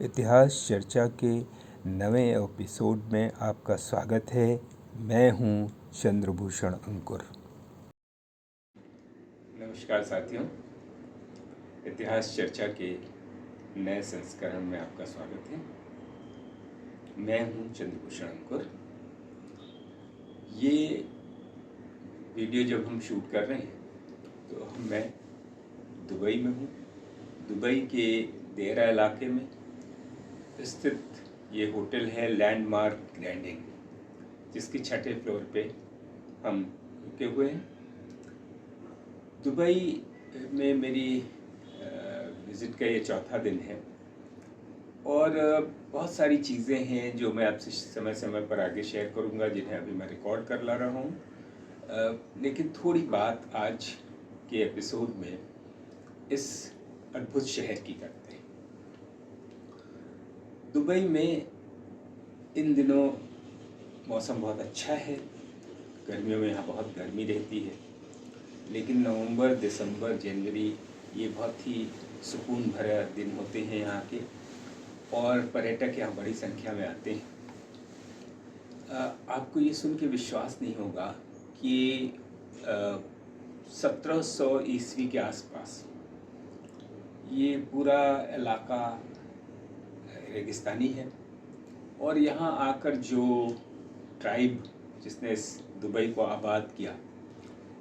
इतिहास चर्चा के नवे एपिसोड में आपका स्वागत है। मैं हूं चंद्रभूषण अंकुर। नमस्कार साथियों, इतिहास चर्चा के नए संस्करण में आपका स्वागत है। मैं हूं चंद्रभूषण अंकुर। ये वीडियो जब हम शूट कर रहे हैं तो मैं दुबई में हूं। दुबई के देरा इलाके में स्थित ये होटल है लैंडमार्क ग्रैंड इंन, जिसके 6ठे फ्लोर पे हम रुके हुए हैं। दुबई में मेरी विज़िट का ये चौथा दिन है और बहुत सारी चीज़ें हैं जो मैं आपसे समय समय पर आगे शेयर करूंगा, जिन्हें अभी मैं रिकॉर्ड कर ला रहा हूँ। लेकिन थोड़ी बात आज के एपिसोड में इस अद्भुत शहर की करते हैं। दुबई में इन दिनों मौसम बहुत अच्छा है। गर्मियों में यहाँ बहुत गर्मी रहती है, लेकिन नवंबर, दिसंबर, जनवरी ये बहुत ही सुकून भरा दिन होते हैं यहाँ के, और पर्यटक यहाँ बड़ी संख्या में आते हैं। आपको ये सुन के विश्वास नहीं होगा कि 1700 ईस्वी के आसपास ये पूरा इलाका रेगिस्तानी है, और यहाँ आकर जो ट्राइब जिसने इस दुबई को आबाद किया,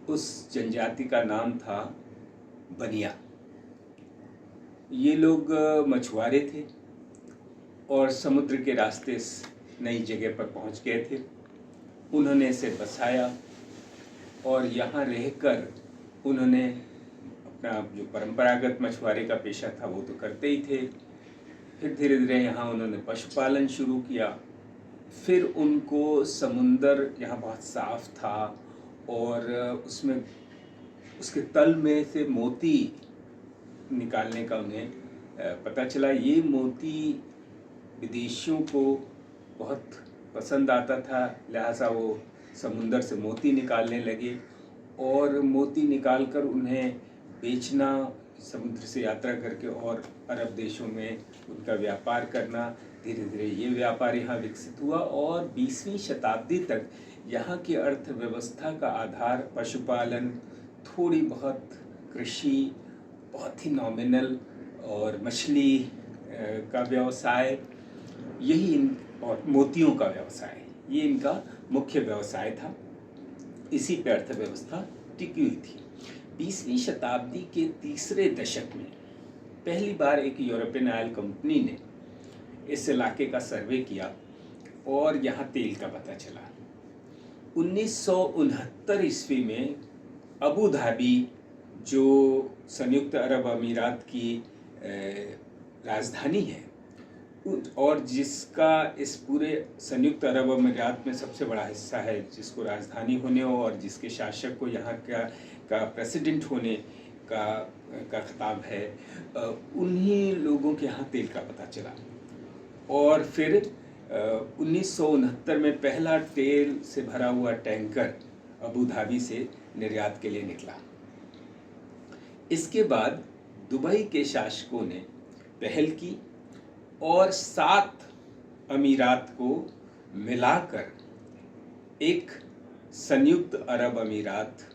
उस जनजाति का नाम था बनिया। ये लोग मछुआरे थे और समुद्र के रास्ते इस नई जगह पर पहुंच गए थे। उन्होंने इसे बसाया और यहाँ रहकर उन्होंने अपना जो परंपरागत मछुआरे का पेशा था वो तो करते ही थे। फिर धीरे धीरे यहाँ उन्होंने पशुपालन शुरू किया। फिर उनको समुंदर यहाँ बहुत साफ था और उसमें उसके तल में से मोती निकालने का उन्हें पता चला। ये मोती विदेशियों को बहुत पसंद आता था, लिहाजा वो समुंदर से मोती निकालने लगे और मोती निकालकर उन्हें बेचना, समुद्र से यात्रा करके और अरब देशों में उनका व्यापार करना। धीरे धीरे ये व्यापार यहाँ विकसित हुआ और 20वीं शताब्दी तक यहाँ की अर्थव्यवस्था का आधार पशुपालन, थोड़ी बहुत कृषि, बहुत ही नॉमिनल, और मछली का व्यवसाय, यही और मोतियों का व्यवसाय, ये इनका मुख्य व्यवसाय था। इसी पे अर्थव्यवस्था टिकी हुई थी। 20वीं शताब्दी के तीसरे दशक में पहली बार एक यूरोपियन ऑयल कंपनी ने इस इलाके का सर्वे किया और यहाँ तेल का पता चला। 1969 ईस्वी में अबू धाबी, जो संयुक्त अरब अमीरात की राजधानी है और जिसका इस पूरे संयुक्त अरब अमीरात में सबसे बड़ा हिस्सा है, जिसको राजधानी होने और जिसके शासक को यहाँ का प्रेसिडेंट होने का खिताब है, उन्हीं लोगों के यहाँ तेल का पता चला। और फिर 1969 में पहला तेल से भरा हुआ टैंकर अबू धाबी से निर्यात के लिए निकला। इसके बाद दुबई के शासकों ने पहल की और 7 अमीरात को मिलाकर एक संयुक्त अरब अमीरात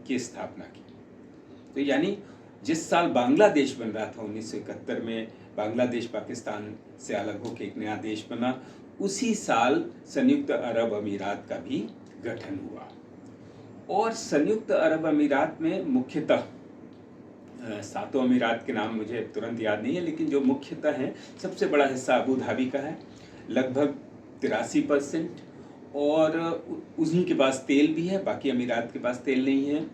की स्थापना की। तो यानी जिस साल बांग्लादेश बन रहा था 1971 में, बांग्लादेश पाकिस्तान से अलग होकर एक नया देश बना, उसी साल संयुक्त अरब अमीरात का भी गठन हुआ। और संयुक्त अरब अमीरात में मुख्यतः 7 अमीरात के नाम मुझे तुरंत याद नहीं है, लेकिन जो मुख्यतः हैं, सबसे बड़ा हिस्सा अबू धाबी का है, लगभग 83%, और उन्हीं के पास तेल भी है, बाकी अमीरात के पास तेल नहीं है।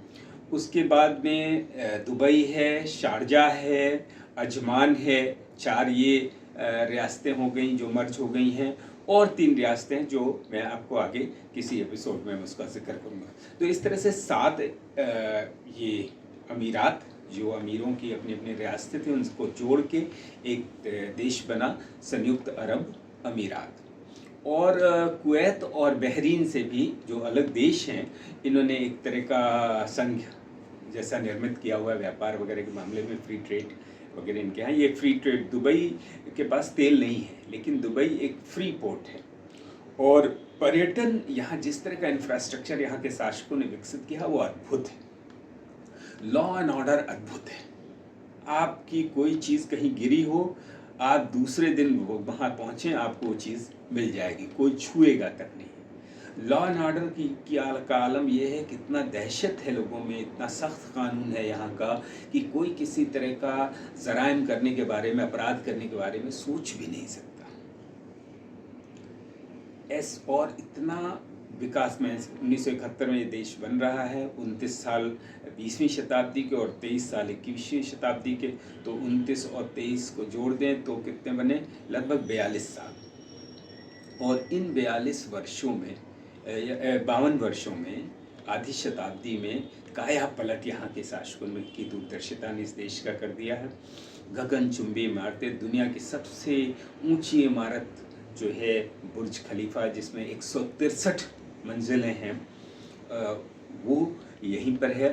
उसके बाद में दुबई है, शारजा है, अजमान है। 4 ये रियासतें हो गई जो मर्ज हो गई हैं, और 3 रियासतें जो मैं आपको आगे किसी एपिसोड में उसका जिक्र करूँगा। तो इस तरह से 7 ये अमीरात, जो अमीरों की अपनी अपनी रियासतें थी, उनको जोड़ के एक देश बना संयुक्त अरब अमीरात। और कुवैत और बहरीन से भी जो अलग देश हैं, इन्होंने एक तरह का संघ जैसा निर्मित किया हुआ व्यापार वगैरह के मामले में, फ्री ट्रेड वगैरह इनके यहाँ। ये फ्री ट्रेड, दुबई के पास तेल नहीं है, लेकिन दुबई एक फ्री पोर्ट है। और पर्यटन यहाँ, जिस तरह का इंफ्रास्ट्रक्चर यहाँ के शासकों ने विकसित किया वो अद्भुत है। लॉ एंड ऑर्डर अद्भुत है। आपकी कोई चीज़ कहीं गिरी हो, आप दूसरे दिन वहाँ पहुँचें, आपको वो चीज़ मिल जाएगी, कोई छुएगा तक नहीं। लॉ एंड ऑर्डर का आलम यह है, कितना दहशत है लोगों में, इतना सख्त कानून है यहाँ का कि कोई किसी तरह का जराइम करने के बारे में, अपराध करने के बारे में सोच भी नहीं सकता। और इतना विकास में 1971 में ये देश बन रहा है। 29 साल 20वीं शताब्दी के और 23 साल 21वीं शताब्दी के, तो 29 और 23 को जोड़ दें तो कितने बने, लगभग 42 साल। और इन 42 वर्षों में 52 वर्षों में, आधी शताब्दी में काया पलट यहाँ के शासकों की दूरदर्शिता ने इस देश का कर दिया है। गगनचुंबी इमारतें, दुनिया की सबसे ऊंची इमारत जो है बुर्ज खलीफा, जिसमें 163 मंजिलें हैं, वो यहीं पर है।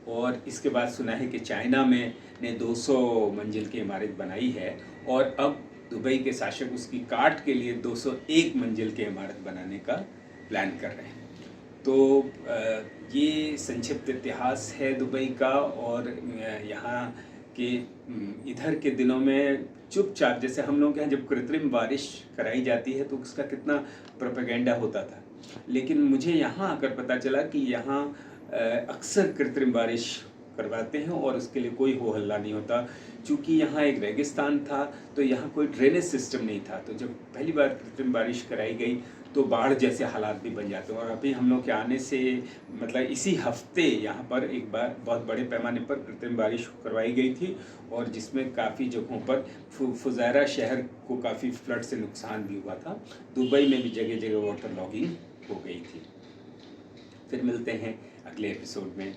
और इसके बाद सुना है कि चाइना में ने 200 मंजिल की इमारत बनाई है, और अब दुबई के शासक उसकी काट के लिए 201 मंजिल की इमारत बनाने का प्लान कर रहे हैं। तो ये संक्षिप्त इतिहास है दुबई का। और यहाँ के इधर के दिनों में चुपचाप, जैसे हम लोग के यहाँ जब कृत्रिम बारिश कराई जाती है तो उसका कितना प्रोपेगेंडा होता था, लेकिन मुझे यहाँ आकर पता चला कि यहाँ अक्सर कृत्रिम बारिश करवाते हैं और उसके लिए कोई हो हल्ला नहीं होता। चूँकि यहाँ एक रेगिस्तान था तो यहाँ कोई ड्रेनेज सिस्टम नहीं था, तो जब पहली बार कृत्रिम बारिश कराई गई तो बाढ़ जैसे हालात भी बन जाते हैं। और अभी हम लोग के आने से मतलब इसी हफ्ते यहाँ पर एक बार बहुत बड़े पैमाने पर कृत्रिम बारिश करवाई गई थी, और जिसमें काफ़ी जगहों पर फुजैरा शहर को काफ़ी फ्लड से नुकसान भी हुआ था। दुबई में भी जगह जगह वाटर लॉगिंग हो गई थी। फिर मिलते हैं अगले एपिसोड में।